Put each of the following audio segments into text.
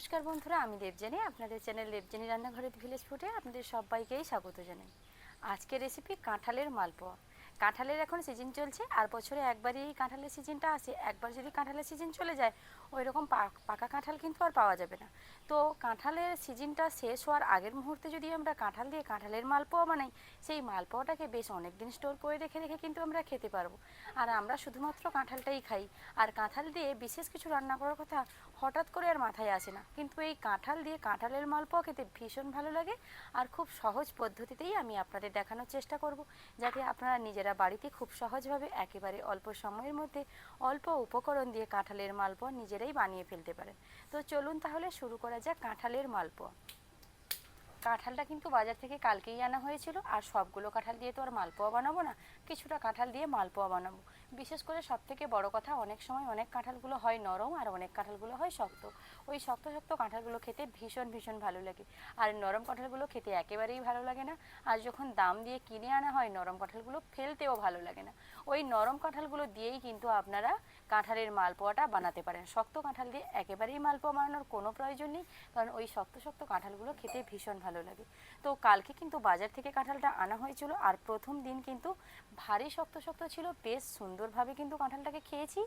নমস্কার বন্ধুরা, আমি দেবজানি। আপনাদের চ্যানেল দেবজানি রান্নাঘর উইথ ভিলেজ ফুডে আপনাদের সবাইকেই স্বাগত জানাই। আজকের রেসিপি কাঁঠালের মালপোয়া। কাঁঠালের এখন সিজন চলছে, আর বছরে একবারই এই কাঁঠালের সিজনটা আসে। একবার যদি কাঁঠালের সিজন চলে যায়, ওই রকম পাকা কাঁঠাল কিন্তু আর পাওয়া যাবে না। তো কাঁঠালের সিজনটা শেষ হওয়ার আগের মুহূর্তে যদি আমরা কাঁঠাল দিয়ে কাঁঠালের মালপোয়া বানাই, সেই মালপোয়াটাকে বেশ অনেক দিন স্টোর করে রেখে রেখে কিন্তু আমরা খেতে পারবো। আর আমরা শুধুমাত্র কাঁঠালটাই খাই, আর কাঁঠাল দিয়ে বিশেষ কিছু রান্না করার কথা হঠাৎ করে আর মাথায় আসে না। কিন্তু এই কাঁঠাল দিয়ে কাঁঠালের মালপোয়া খেতে ভীষণ ভালো লাগে, আর খুব সহজ পদ্ধতিতেই আমি আপনাদের দেখানোর চেষ্টা করব, যাতে আপনারা নিজেরা বাড়িতে খুব সহজভাবে একেবারে অল্প সময়ের মধ্যে অল্প উপকরণ দিয়ে কাঁঠালের মালপোয়া নিজেরাই বানিয়ে ফেলতে পারেন। তো চলুন তাহলে শুরু করা যাক কাঁঠালের মালপোয়া। কাঁঠালটা কিন্তু বাজার থেকে কালকেই আনা হয়েছিল, আর সবগুলো কাঁঠাল দিয়ে তো আর মালপোয়া বানাবো না, কিছুটা কাঁঠাল দিয়ে মালপোয়া বানাবো। বিশেষ করে সবথেকে বড় কথা, অনেক সময় অনেক কাঁঠালগুলো হয় নরম আর অনেক কাঁঠালগুলো হয় শক্ত। ওই শক্ত শক্ত কাঁঠালগুলো খেতে ভীষণ ভীষণ ভালো লাগে, আর নরম কাঁঠালগুলো খেতে একেবারেই ভালো লাগে না। আর যখন দাম দিয়ে কিনে আনা হয়, নরম কাঁঠালগুলো ফেলতেও ভালো লাগে না। ওই নরম কাঁঠালগুলো দিয়েই কিন্তু আপনারা কাঁঠালের মালপোয়াটা বানাতে পারেন। শক্ত কাঁঠাল দিয়ে একেবারেই মালপোয়া বানানোর কোনো প্রয়োজন নেই, কারণ ওই শক্ত শক্ত কাঁঠালগুলো খেতে ভীষণ ভালো লাগে। তো কালকে কিন্তু বাজার থেকে কাঁঠালটা আনা হয়েছিল, আর প্রথম দিন কিন্তু ভারী শক্ত শক্ত ছিল। বেশ সুন্দরভাবে কিন্তু কাঁঠালটাকে খেয়েছি।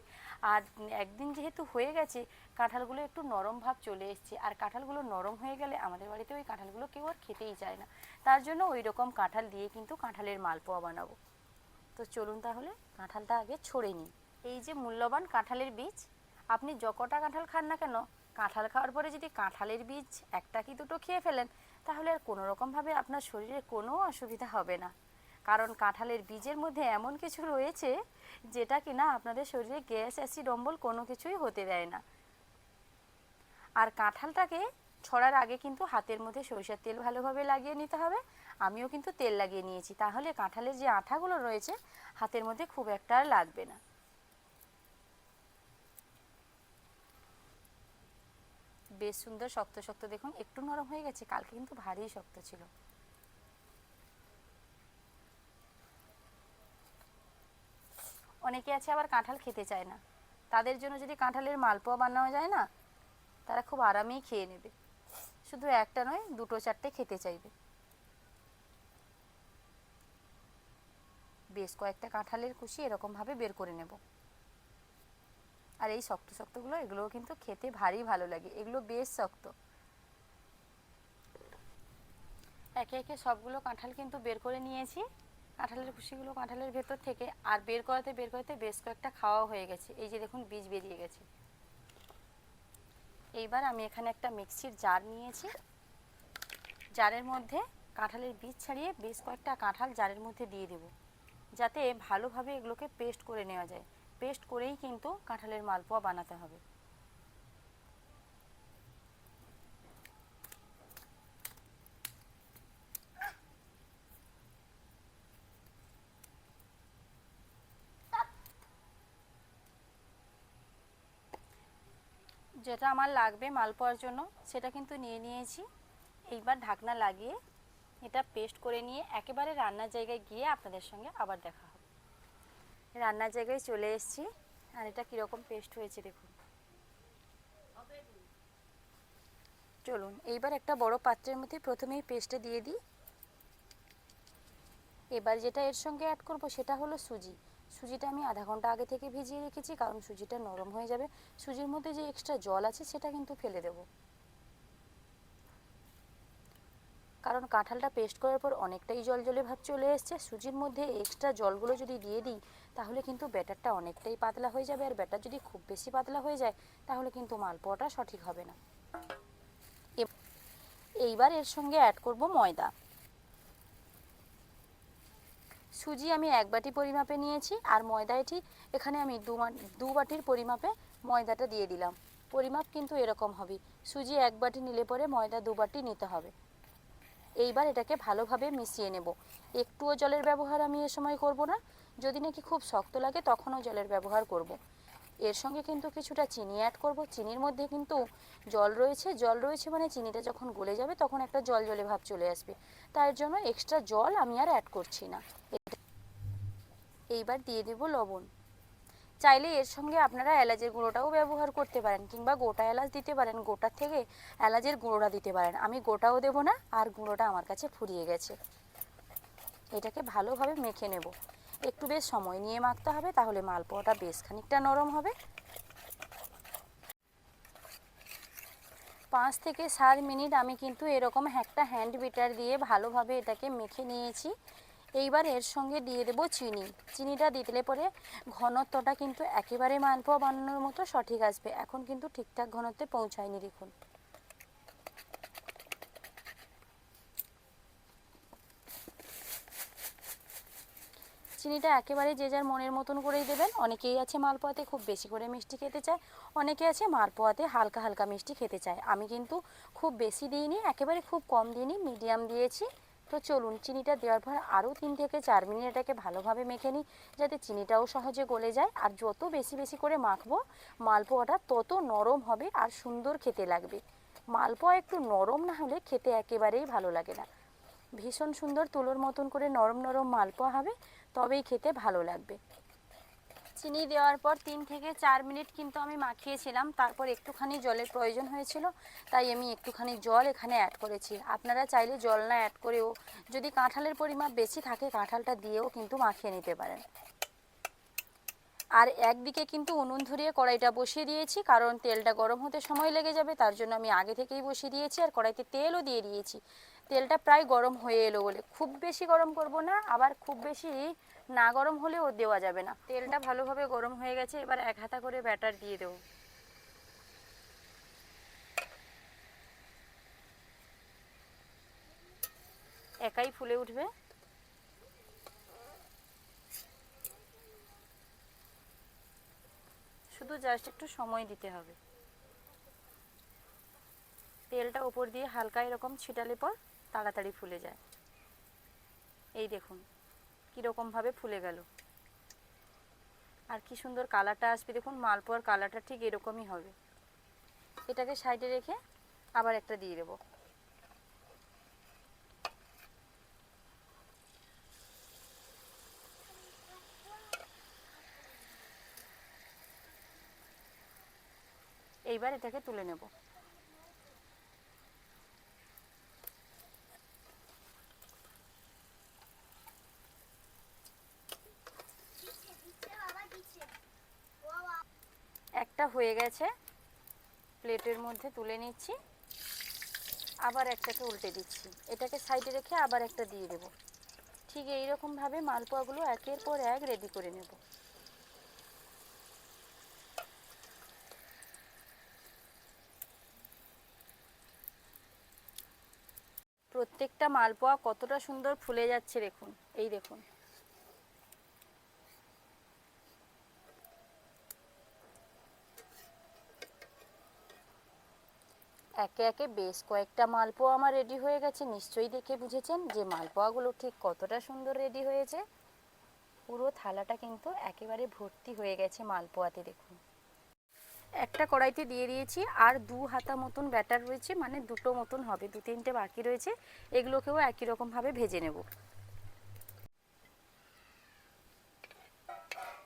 আর একদিন যেহেতু হয়ে গেছে, কাঁঠালগুলো একটু নরম ভাব চলে এসছে, আর কাঁঠালগুলো নরম হয়ে গেলে আমাদের বাড়িতে ওই কাঁঠালগুলো কেউ আর খেতেই চায় না। তার জন্য ওই রকম কাঁঠাল দিয়ে কিন্তু কাঁঠালের মালপোয়া বানাবো। তো চলুন তাহলে কাঁঠালটা আগে ছড়ে নিই। এই যে মূল্যবান কাঁঠালের বীজ, আপনি যতটা কাঁঠাল খান না কেন, কাঁঠাল খাওয়ার পরে যদি কাঁঠালের বীজ একটা কি দুটো খেয়ে ফেলেন, তাহলে আর কোনো রকমভাবে আপনার শরীরে কোনো অসুবিধা হবে না। কারণ কাঁঠালের বীজের মধ্যে এমন কিছু রয়েছে যেটা কিনা আপনাদের শরীরে গ্যাস, অ্যাসিড, অম্বল কোনো কিছুই হতে দেয় না। আর কাঁঠালটাকে ছড়ার আগে কিন্তু হাতের মধ্যে সরিষার তেল ভালোভাবে লাগিয়ে নিতে হবে। আমিও কিন্তু তেল লাগিয়ে নিয়েছি, তাহলে কাঁঠালের যে আঠাগুলো রয়েছে হাতের মধ্যে খুব একটা আর লাগবে না। বেশ সুন্দর শক্ত শক্ত, দেখুন একটু নরম হয়ে গেছে, কালকে কিন্তু ভারী শক্ত ছিল। অনেকে আছে আবার কাঁঠাল খেতে চায় না, তাদের জন্য যদি কাঁঠালের মালপোয়া বানানো যায় না, তারা খুব আরামেই খেয়ে নেবে। শুধু একটা নয়, দুটো চারটে খেতে চাইবে। বেশ কয়েকটা কাঁঠালের কুশি এরকমভাবে বের করে নেব। আর এই শক্ত শক্তগুলো, এগুলোও কিন্তু খেতে ভারী ভালো লাগে, এগুলো বেশ শক্ত। একে একে সবগুলো কাঁঠাল কিন্তু বের করে নিয়েছি, কাঁঠালের কুশিগুলো কাঁঠালের ভেতর থেকে। আর বের করাতে বের করাতে বেশ কয়েকটা খাওয়া হয়ে গেছে। এই যে দেখুন, বীজ বেরিয়ে গেছে। এইবার আমি এখানে একটা মিক্সির জার নিয়েছি, জারের মধ্যে কাঁঠালের বীজ ছাড়িয়ে বেশ কয়েকটা কাঁঠাল জারের মধ্যে দিয়ে দেব, যাতে ভালোভাবে এগুলোকে পেস্ট করে নেওয়া যায়। পেস্ট করেই কিন্তু কাঁঠালের মালপোয়া বানাতে হবে। যেটা আমার লাগবে মালপোয়ার জন্য সেটা কিন্তু নিয়ে নিয়েছি। এইবার ঢাকনা লাগিয়ে এটা পেস্ট করে নিয়ে একেবারে রান্নার জায়গায় গিয়ে আপনাদের সঙ্গে আবার দেখা হবে। রান্নার জায়গায় চলে এসেছি, আর এটা কীরকম পেস্ট হয়েছে দেখুন। চলুন এইবার একটা বড় পাত্রের মধ্যে প্রথমেই পেস্টটা দিয়ে দিই। এবার যেটা এর সঙ্গে অ্যাড করব সেটা হলো সুজি। সুজিটা আমি আধা ঘন্টা আগে থেকে ভিজিয়ে রেখেছি, কারণ সুজিটা নরম হয়ে যাবে। সুজির মধ্যে যে এক্সট্রা জল আছে সেটা কিন্তু ফেলে দেব, কারণ কাঁঠালটা পেস্ট করার পর অনেকটাই জল জলে ভাব চলে এসছে। সুজির মধ্যে এক্সট্রা জলগুলো যদি দিয়ে দিই, তাহলে কিন্তু ব্যাটারটা অনেকটাই পাতলা হয়ে যাবে। আর ব্যাটার যদি খুব বেশি পাতলা হয়ে যায়, তাহলে কিন্তু মালপোয়াটা সঠিক হবে না। এইবার এর সঙ্গে অ্যাড করব ময়দা। সুজি আমি 1 বাটি পরিমাপে নিয়েছি, আর ময়দা এখানে আমি 2 বাটির পরিমাপে ময়দাটা দিয়ে দিলাম। পরিমাপ কিন্তু এরকম হবে, সুজি 1 বাটি নিলে পরে ময়দা 2 বাটি নিতে হবে। এইবার এটাকে ভালোভাবে মিশিয়ে নেব। একটুও জলের ব্যবহার আমি এ সময় করব না, যদি নাকি খুব শক্ত লাগে তখনও জলের ব্যবহার করব। এর সঙ্গে কিন্তু কিছুটা চিনি অ্যাড করব। চিনির মধ্যে কিন্তু জল রয়েছে, জল রয়েছে মানে চিনিটা যখন গলে যাবে তখন একটা জল জলে ভাব চলে আসবে। তার জন্য এক্সট্রা জল আমি আর অ্যাড করছি না। এইবার দিয়ে দেব লবণ। চাইলে এর সঙ্গে আপনারা এলাচের গুঁড়োটাও ব্যবহার করতে পারেন, কিংবা গোটা এলাচ দিতে পারেন, গোটার থেকে এলাচের গুঁড়োটা দিতে পারেন। আমি গোটাও দেব না, আর গুঁড়োটা আমার কাছে ফুরিয়ে গেছে। এটাকে ভালোভাবে মেখে নেব। একটু বেশ সময় নিয়ে মাখতে হবে, তাহলে মালপোয়াটা বেশ খানিকটা নরম হবে। 5 থেকে 7 মিনিট আমি কিন্তু এরকম একটা হ্যান্ড বিটার দিয়ে ভালোভাবে এটাকে মেখে নিয়েছি। এইবার এর সঙ্গে দিয়ে দেব চিনি। চিনিটা দিলে পরে ঘনত্বটা কিন্তু একেবারে মালপোয়া বানানোর মতো সঠিক আসবে। এখন কিন্তু ঠিকঠাক ঘনত্বে পৌঁছায়নি, দেখুন। চিনিটা একেবারে যে যার মনের মতন করেই দেবেন। অনেকেই আছে মালপোয়াতে খুব বেশি করে মিষ্টি খেতে চায়, অনেকে আছে মালপোয়াতে হালকা হালকা মিষ্টি খেতে চায়। আমি কিন্তু খুব বেশি দিইনি, একেবারে খুব কম দিইনি, মিডিয়াম দিয়েছি। তো চলুন, চিনিটা দেওয়ার পর আরও 3 থেকে 4 মিনিট এটাকে ভালোভাবে মেখে নিই, যাতে চিনিটাও সহজে গলে যায়। আর যত বেশি বেশি করে মাখবো মালপোয়াটা তত নরম হবে আর সুন্দর খেতে লাগবে। মালপোয়া একটু নরম না হলে খেতে একেবারেই ভালো লাগে না। ভীষণ সুন্দর তুলোর মতন করে নরম নরম মালপোয়া হবে, তবেই খেতে ভালো লাগবে। চিনি দেওয়ার পর 3 থেকে 4 মিনিট কিন্তু আমি মাখিয়েছিলাম, তারপর একটুখানি জলের প্রয়োজন হয়েছিল, তাই আমি একটুখানি জল এখানে অ্যাড করেছি। আপনারা চাইলে জল না অ্যাড করেও, যদি কাঁঠালের পরিমাপ বেশি থাকে, কাঁঠালটা দিয়েও কিন্তু মাখিয়ে নিতে পারেন। আর একদিকে কিন্তু উনুন ধরিয়ে কড়াইটা বসিয়ে দিয়েছি, কারণ তেলটা গরম হতে সময় লেগে যাবে, তার জন্য আমি আগে থেকেই বসিয়ে দিয়েছি। আর কড়াইতে তেলও দিয়ে দিয়েছি। তেলটা প্রায় গরম হয়ে এলো বলে, খুব বেশি গরম করব না, আবার খুব বেশি না গরম হলেও দেওয়া যাবে না। তেলটা ভালোভাবে গরম হয়ে গেছে, এবার 1 হাতা করে ব্যাটার দিয়ে দেবো। একাই ফুলে উঠবে। শুধু জাস্ট একটু সময় দিতে হবে। তেলটা উপর দিয়ে হালকা এরকম ছিটালে পর তাড়াতাড়ি ফুলে যায়। এই দেখুন কীরকমভাবে ফুলে গেল, আর কি সুন্দর কালারটা আসবে দেখুন। মালপোয়ার কালারটা ঠিক এরকমই হবে। এটাকে সাইডে রেখে আবার একটা দিয়ে দেবো। এইবার এটাকে তুলে নেব। একটা হয়ে গেছে, প্লেটের মধ্যে তুলে নিচ্ছি। আবার একটাকে উল্টে দিচ্ছি। এটাকে সাইডে রেখে আবার একটা দিয়ে দেব। ঠিক এইরকমভাবে মালপোয়াগুলো একের পর এক রেডি করে নেব। প্রত্যেকটা মালপোয়া কতটা সুন্দর ফুলে যাচ্ছে দেখুন। এই দেখুন, একে একে বেশ কয়েকটা মালপোয়া আমার রেডি হয়ে গেছে। নিশ্চয়ই দেখে বুঝেছেন যে মালপোয়াগুলো ঠিক কতটা সুন্দর রেডি হয়েছে। পুরো থালাটা কিন্তু একেবারে ভর্তি হয়ে গেছে মালপোয়াতে, দেখুন। একটা কড়াইতে দিয়ে দিয়েছি, আর 2 হাতা মতন ব্যাটার রয়েছে, মানে দুটো মতন হবে, 2-3টে বাকি রয়েছে। এগুলোকেও একই রকমভাবে ভেজে নেব।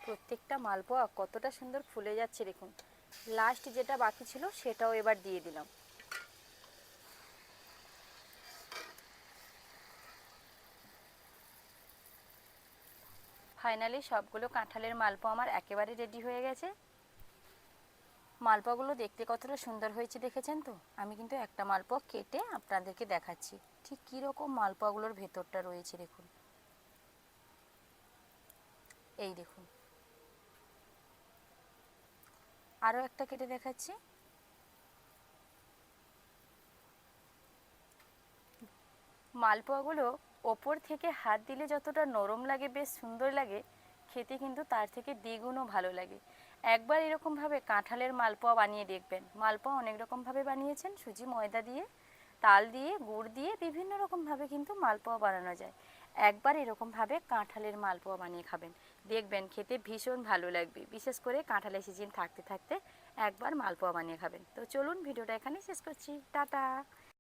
প্রত্যেকটা মালপোয়া কতটা সুন্দর ফুলে যাচ্ছে দেখুন। লাস্ট যেটা বাকি ছিল সেটাও এবার দিয়ে দিলাম। ফাইনালি সবগুলো কাঁঠালের মালপোয়া আমার একেবারে রেডি হয়ে গেছে। মালপোয়াগুলো দেখতে কতটা সুন্দর হয়েছে দেখেছেন তো। আমি কিন্তু একটা মালপোয়া কেটে আপনাদেরকে দেখাচ্ছি ঠিক কীরকম মালপোয়াগুলোর ভেতরটা রয়েছে দেখুন। এই দেখুন, আরও একটা কেটে দেখাচ্ছি। মালপোয়াগুলো ওপর থেকে হাত দিলে যতটা নরম লাগে, বেশ সুন্দর লাগে, খেতে কিন্তু তার থেকে দ্বিগুণও ভালো লাগে। একবার এরকমভাবে কাঁঠালের মালপোয়া বানিয়ে দেখবেন। মালপোয়া অনেক রকমভাবে বানিয়েছেন, সুজি ময়দা দিয়ে, তাল দিয়ে, গুড় দিয়ে, বিভিন্ন রকমভাবে কিন্তু মালপোয়া বানানো যায়। একবার এরকমভাবে কাঁঠালের মালপোয়া বানিয়ে খাবেন, দেখবেন খেতে ভীষণ ভালো লাগবে। বিশেষ করে কাঁঠালের সিজন থাকতে থাকতে একবার মালপোয়া বানিয়ে খাবেন। তো চলুন, ভিডিওটা এখানেই শেষ করছি। টাটা।